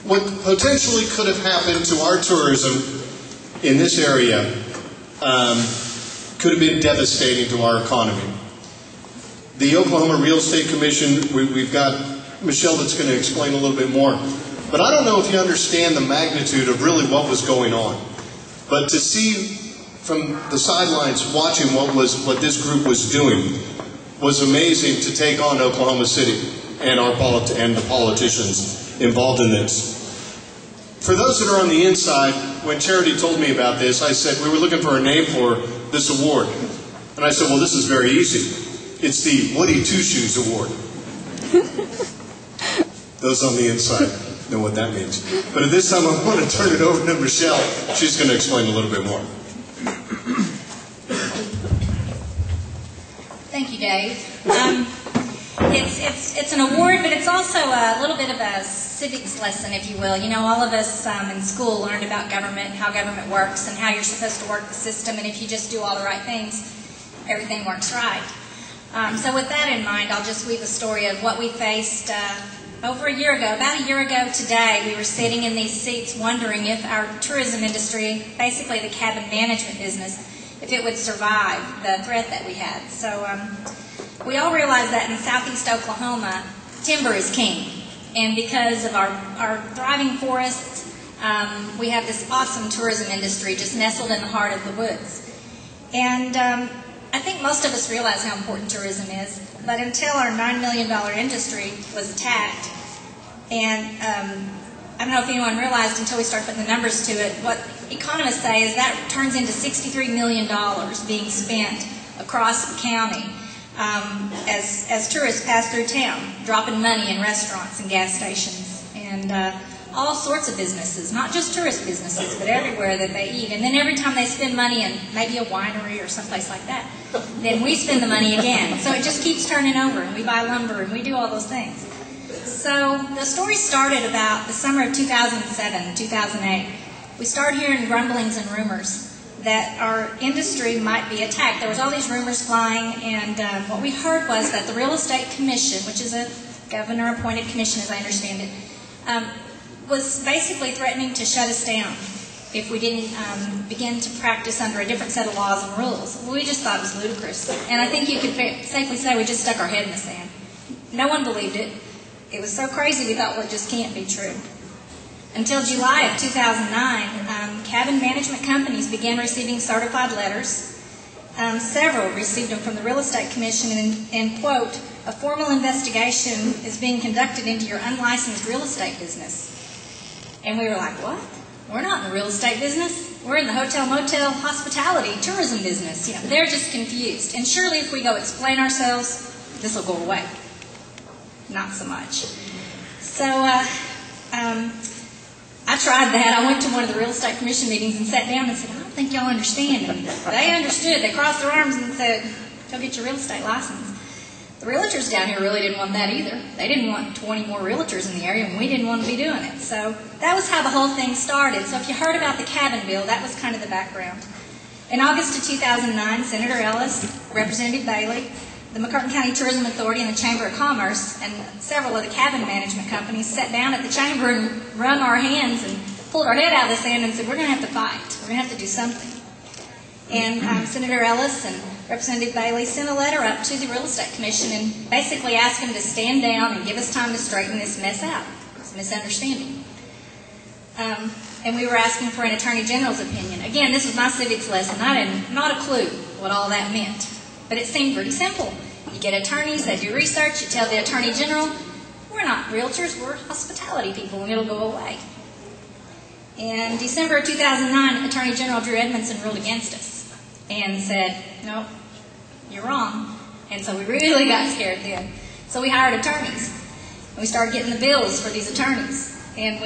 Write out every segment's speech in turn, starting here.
what potentially could have happened to our tourism in this area could have been devastating to our economy. The Oklahoma Real Estate Commission, we've got Michelle that's going to explain a little bit more. But I don't know if you understand the magnitude of really what was going on. But to see from the sidelines watching what this group was doing was amazing to take on Oklahoma City and the politicians involved in this. For those that are on the inside, when Charity told me about this, I said we were looking for a name for this award. And I said, well, this is very easy. It's the Woody Two Shoes Award. Those on the inside know what that means. But at this time, I want to turn it over to Michelle. She's going to explain a little bit more. Thank you, Dave. It's an award, but it's also a little bit of a civics lesson, if you will. You know, all of us in school learned about government, how government works, and how you're supposed to work the system, and if you just do all the right things, everything works right. So with that in mind, I'll just weave a story of what we faced over a year ago. About a year ago today, we were sitting in these seats wondering if our tourism industry, basically the cabin management business, if it would survive the threat that we had. So we all realize that in southeast Oklahoma, timber is king. And because of our thriving forests, we have this awesome tourism industry just nestled in the heart of the woods. And I think most of us realize how important tourism is, but until our $9 million industry was attacked, and I don't know if anyone realized until we started putting the numbers to it, what economists say is that turns into $63 million being spent across the county as tourists pass through town, dropping money in restaurants and gas stations, and all sorts of businesses, not just tourist businesses, but everywhere that they eat. And then every time they spend money in maybe a winery or someplace like that, then we spend the money again. So it just keeps turning over, and we buy lumber, and we do all those things. So the story started about the summer of 2007, 2008. We started hearing grumblings and rumors that our industry might be attacked. There was all these rumors flying, and what we heard was that the Real Estate Commission, which is a governor-appointed commission as I understand it, was basically threatening to shut us down if we didn't begin to practice under a different set of laws and rules. We just thought it was ludicrous. And I think you could safely say we just stuck our head in the sand. No one believed it. It was so crazy we thought, well, it just can't be true. Until July of 2009, cabin management companies began receiving certified letters. Several received them from the Real Estate Commission, and quote, a formal investigation is being conducted into your unlicensed real estate business. And we were like, what? We're not in the real estate business. We're in the hotel, motel, hospitality, tourism business. You know, they're just confused. And surely if we go explain ourselves, this will go away. Not so much. So I tried that. I went to one of the Real Estate Commission meetings and sat down and said, I don't think y'all understand. And they understood. They crossed their arms and said, go get your real estate license. The realtors down here really didn't want that either. They didn't want 20 more realtors in the area, and we didn't want to be doing it. So that was how the whole thing started. So if you heard about the cabin bill, that was kind of the background. In August of 2009, Senator Ellis, Representative Bailey, the McCurtain County Tourism Authority, and the Chamber of Commerce, and several of the cabin management companies sat down at the chamber and wrung our hands and pulled our head out of the sand and said, we're going to have to fight. We're going to have to do something. And Senator Ellis and Representative Bailey sent a letter up to the Real Estate Commission and basically asked them to stand down and give us time to straighten this mess out, this misunderstanding. And we were asking for an Attorney General's opinion. Again, this was my civics lesson. I had not a clue what all that meant. But it seemed pretty simple. You get attorneys, they do research, you tell the Attorney General, we're not realtors, we're hospitality people, and it'll go away. In December of 2009, Attorney General Drew Edmondson ruled against us and said, no, you're wrong. And so we really got scared then. So we hired attorneys. And we started getting the bills for these attorneys. And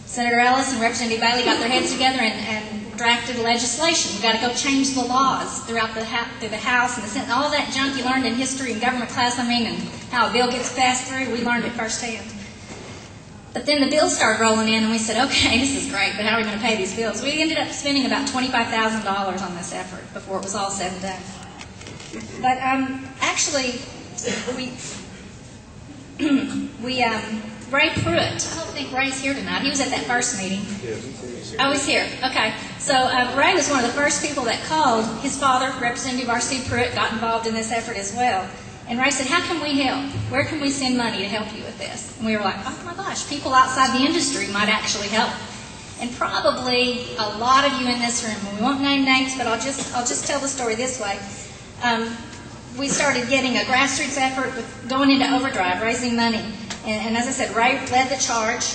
Senator Ellis and Representative Bailey got their heads together and drafted legislation. We've got to go change the laws throughout the House and the Senate. All that junk you learned in history and government class, and how a bill gets passed through, we learned it firsthand. But then the bills started rolling in, and we said, okay, this is great, but how are we going to pay these bills? We ended up spending about $25,000 on this effort before it was all said and done. But actually, we Ray Pruitt. I don't think Ray's here tonight. He was at that first meeting. Oh, he's here. Okay. So Ray was one of the first people that called. His father, Representative R.C. Pruitt, got involved in this effort as well. And Ray said, how can we help? Where can we send money to help you with this? And we were like, oh my gosh, people outside the industry might actually help. And probably a lot of you in this room, and we won't name names, but I'll just tell the story this way. We started getting a grassroots effort with going into overdrive, raising money. And as I said, Ray led the charge.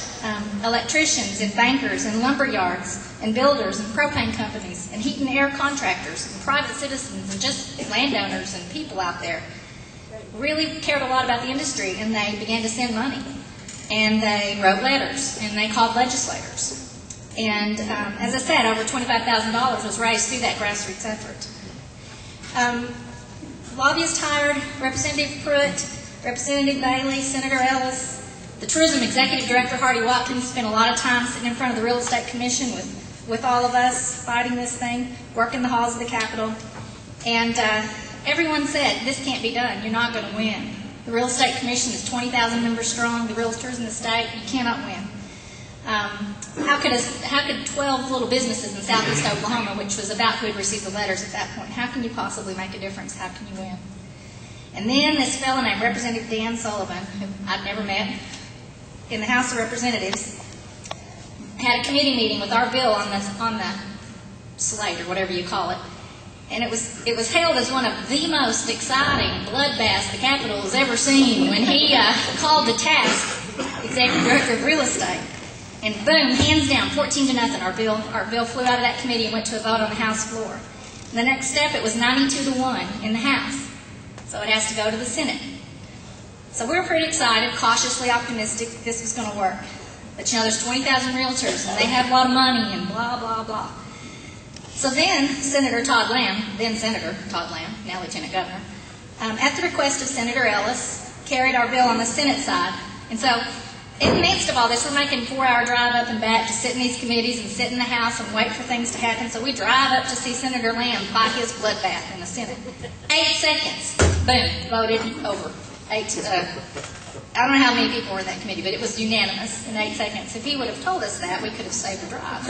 Electricians and bankers and lumber yards and builders and propane companies and heat and air contractors and private citizens and just landowners and people out there really cared a lot about the industry, and they began to send money. And they wrote letters, and they called legislators. And as I said, over $25,000 was raised through that grassroots effort. Lobbyists hired Representative Pruitt, Representative Bailey, Senator Ellis. The Tourism Executive Director, Hardy Watkins, spent a lot of time sitting in front of the Real Estate Commission with all of us, fighting this thing, working the halls of the Capitol. And everyone said, this can't be done. You're not going to win. The Real Estate Commission is 20,000 members strong. The realtors in the state, you cannot win. How could 12 little businesses in southeast Oklahoma, which was about who had received the letters at that point, how can you possibly make a difference? How can you win? And then this fellow named Representative Dan Sullivan, who I'd never met, in the House of Representatives, had a committee meeting with our bill on the slate, or whatever you call it. And it was hailed as one of the most exciting bloodbaths the Capitol has ever seen when he called to task Executive Director of Real Estate. And boom, hands down, 14-0, our bill flew out of that committee and went to a vote on the House floor. And the next step, it was 92-1 in the House. So it has to go to the Senate. So we were pretty excited, cautiously optimistic that this was going to work. But you know, there's 20,000 realtors, and they have a lot of money, and blah, blah, blah. So then, Senator Todd Lamb, now Lieutenant Governor, at the request of Senator Ellis, carried our bill on the Senate side. And so, in the midst of all this, we're making a 4-hour drive up and back to sit in these committees and sit in the House and wait for things to happen. So we drive up to see Senator Lamb fight his bloodbath in the Senate. 8 seconds, boom, voted over. I don't know how many people were in that committee, but it was unanimous in 8 seconds. If he would have told us that, we could have saved the drive.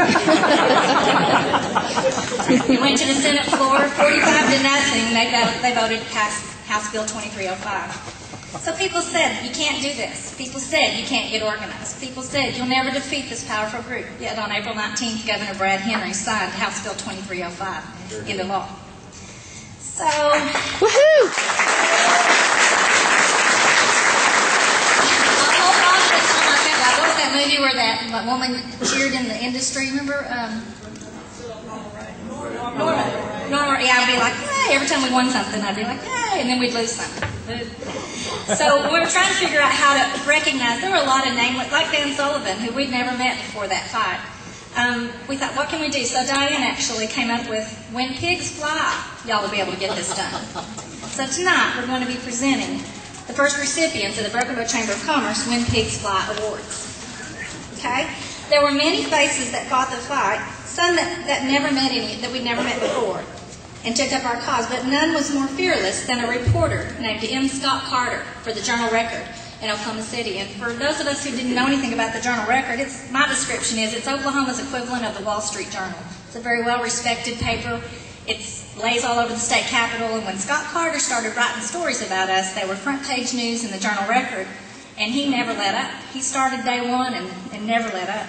We went to the Senate floor, 45-0. They voted to pass House Bill 2305. So people said, you can't do this. People said, you can't get organized. People said, you'll never defeat this powerful group. Yet on April 19th, Governor Brad Henry signed House Bill 2305 into law. So, woohoo! What was that movie where that woman cheered in the industry? Remember? Norma. Yeah, I'd be like, yay. Every time we won something, I'd be like, yay. And then we'd lose something. So we were trying to figure out how to recognize. There were a lot of names, like Dan Sullivan, who we'd never met before that fight. We thought, what can we do? So Diane actually came up with, when pigs fly, y'all will be able to get this done. So tonight, we're going to be presenting the first recipients of the Broken Bow Chamber of Commerce When Pigs Fly Awards. Okay? There were many faces that fought the fight, some that we'd never met before, and took up our cause, but none was more fearless than a reporter named M. Scott Carter for the Journal Record in Oklahoma City. And for those of us who didn't know anything about the Journal Record, my description is it's Oklahoma's equivalent of the Wall Street Journal. It's a very well-respected paper. It lays all over the state capitol, and when Scott Carter started writing stories about us, they were front-page news in the Journal Record, and he never let up. He started day one and never let up.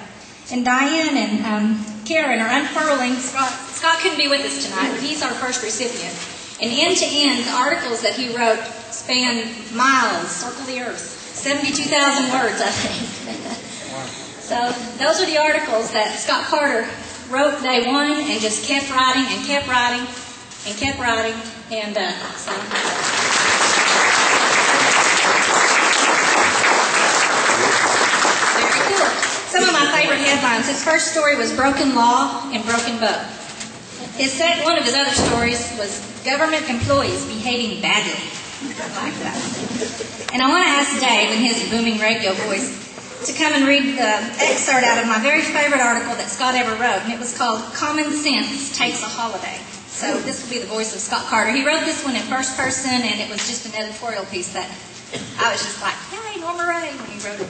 And Diane and Karen are unfurling. Scott couldn't be with us tonight, but he's our first recipient. And end-to-end, the articles that he wrote span miles, circle the earth, 72,000 words, I think. So those are the articles that Scott Carter wrote day one and just kept writing and kept writing and kept writing. And so. Very cool. Some of my favorite headlines. His first story was Broken Law and Broken Bow. One of his other stories was Government Employees Behaving Badly. I like that. And I want to ask Dave, in his booming radio voice, to come and read the excerpt out of my very favorite article that Scott ever wrote, and it was called Common Sense Takes a Holiday. So this will be the voice of Scott Carter. He wrote this one in first person, and it was just an editorial piece that I was just like, yay, Norma Ray, when he wrote it.